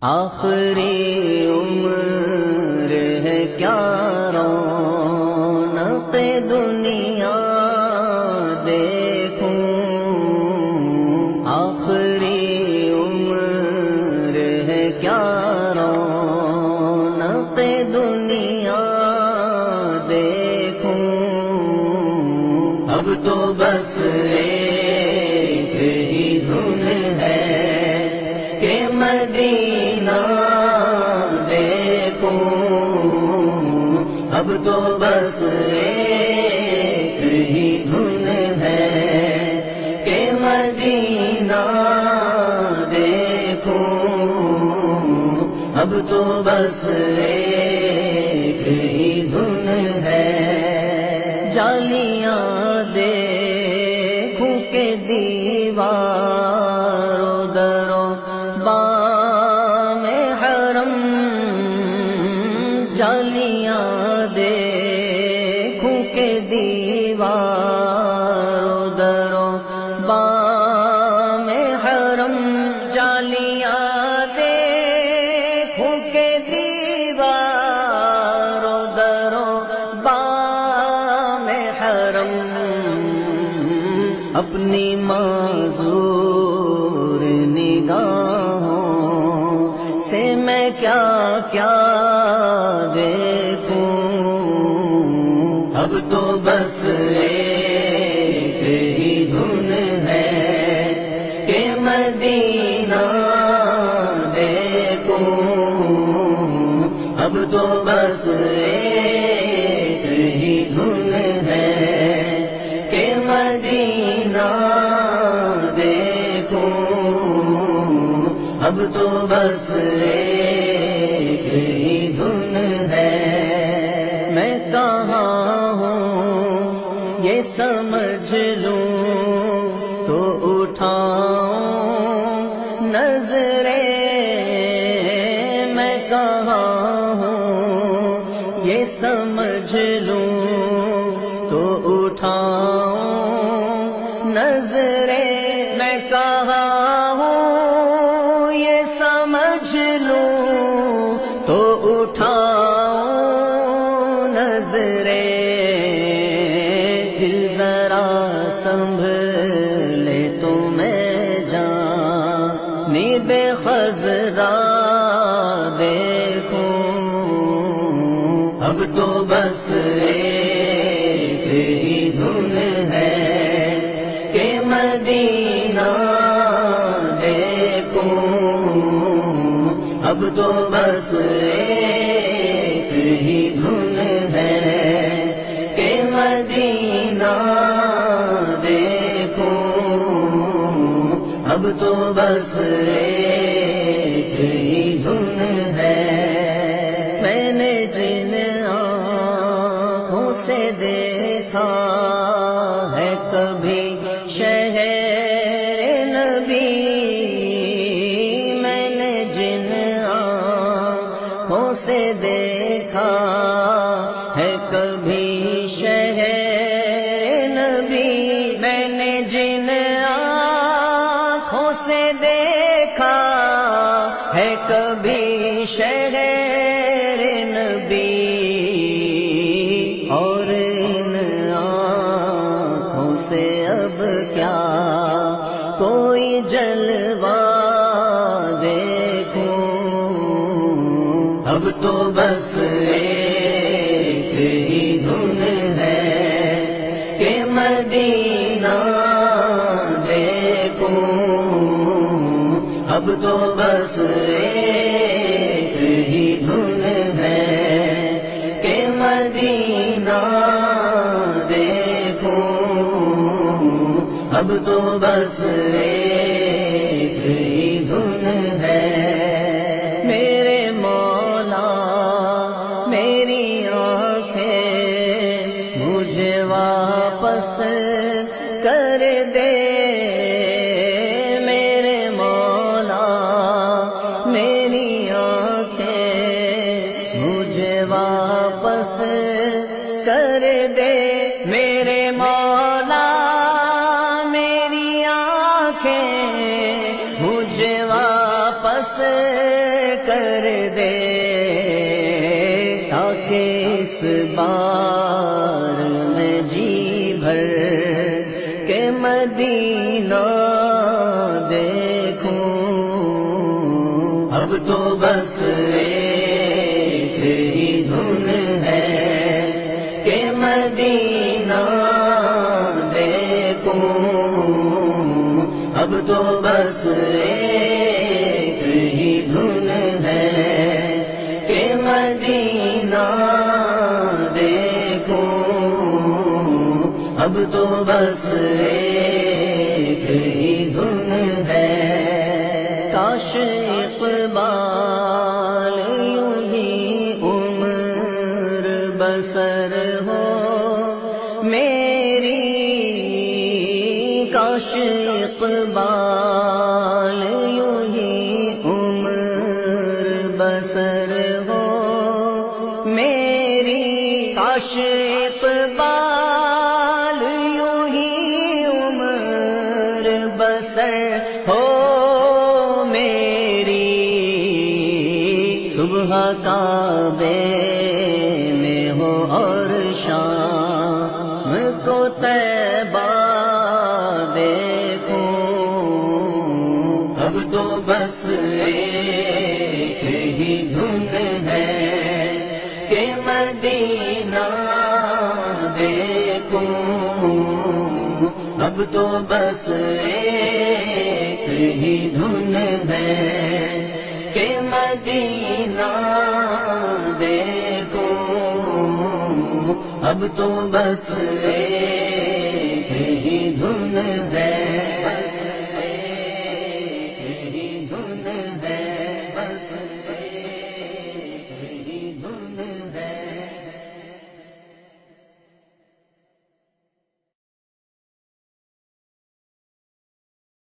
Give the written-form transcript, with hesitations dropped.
آخری عمر ہے کیا رونق دنیا دیکھوں، آخری عمر ہے کیا رونق دنیا دیکھوں، اب تو بس ایک ہی دھن ہے کہ مدینہ دیکھوں، اب تو بس ایک ہی دھن ہے کہ مدینہ دیکھوں، اب تو بس ایک ہی دھن ہے۔ جالیاں دیکھوں کہ دیواروں دروں بام حرم، جالیاں دیکھوں کہ دیواروں دروں بام حرم، جالیاں دیکھوں کہ دیواروں دروں بام حرم، اپنی معذور نگاہوں سے میں کیا کیا دیکھوں، اب تو بس ایک ہی دھن ہے کہ مدینہ دیکھوں، اب تو بس ایک ہی دھن ہے کہ مدینہ دیکھوں، اب تو بس ایک ہی دھن ہے۔ میں کہاں ہوں یہ سمجھ لوں تو اٹھاؤں نظریں، میں کہاں ہوں یہ سمجھ لوں تو اٹھاؤں نظریں، میں کہاں ہوں یہ سمجھ لوں تو اٹھاؤں نظریں، دل ذرا سنبھلے تو میں جانب خضرا دیکھوں، اب تو بس ایک ہی دھن ہے کہ مدینہ دیکھوں، اب تو بس ایک ہی دھن ہے کہ مدینہ دیکھوں، اب تو بس ایک ہی دھن ہے۔ میں نے جن آنکھوں سے دیکھا ہے کبھی شہر نبی، میں نے جن آنکھوں سے دیکھا ہے کبھی شہر نبی، میں نے جن آنکھوں سے دیکھا ہے کبھی شہر نبی، اور ان آنکھوں سے اب کیا کوئی جلوہ دیکھوں، اب تو بس ایک ہی دھن ہے کہ مدینہ دیکھوں، اب تو بس ایک ہی دھن ہے کہ مدینہ دیکھوں، اب تو بس ایک ہی دھن ہے۔ میرے مولا میری آنکھیں مجھے واپس کر دے، میرے مولا میری آنکھیں مجھے واپس کر دے، میرے مولا میری آنکھیں مجھے واپس کر دے تاکہ اس بار میں جی بھر کے مدینہ دیکھوں۔ اب تو بس ایک ہی دھن ہے کہ مدینہ دیکھوں۔ اب تو بس ایک ہی دھن ہے کہ مدینہ دیکھوں۔ اب تو بس ایک ہی دھن ہے۔ کاش اقبال یوں ہی عمر بسر ہو میری، کاش اقبال یوں ہی عمر بسر ہو میری، کاش اقبال یوں ہی عمر بسر ہو میری، صبح کعبے میں ہو اور شام کو طیبہ دیکھوں۔ اب تو بس ایک ہی دھن ہے کہ مدینہ دیکھوں۔ اب تو بس ایک ہی دھن ہے کہ مدینہ دیکھوں۔ اب تو بس ایک ہی دھن ہے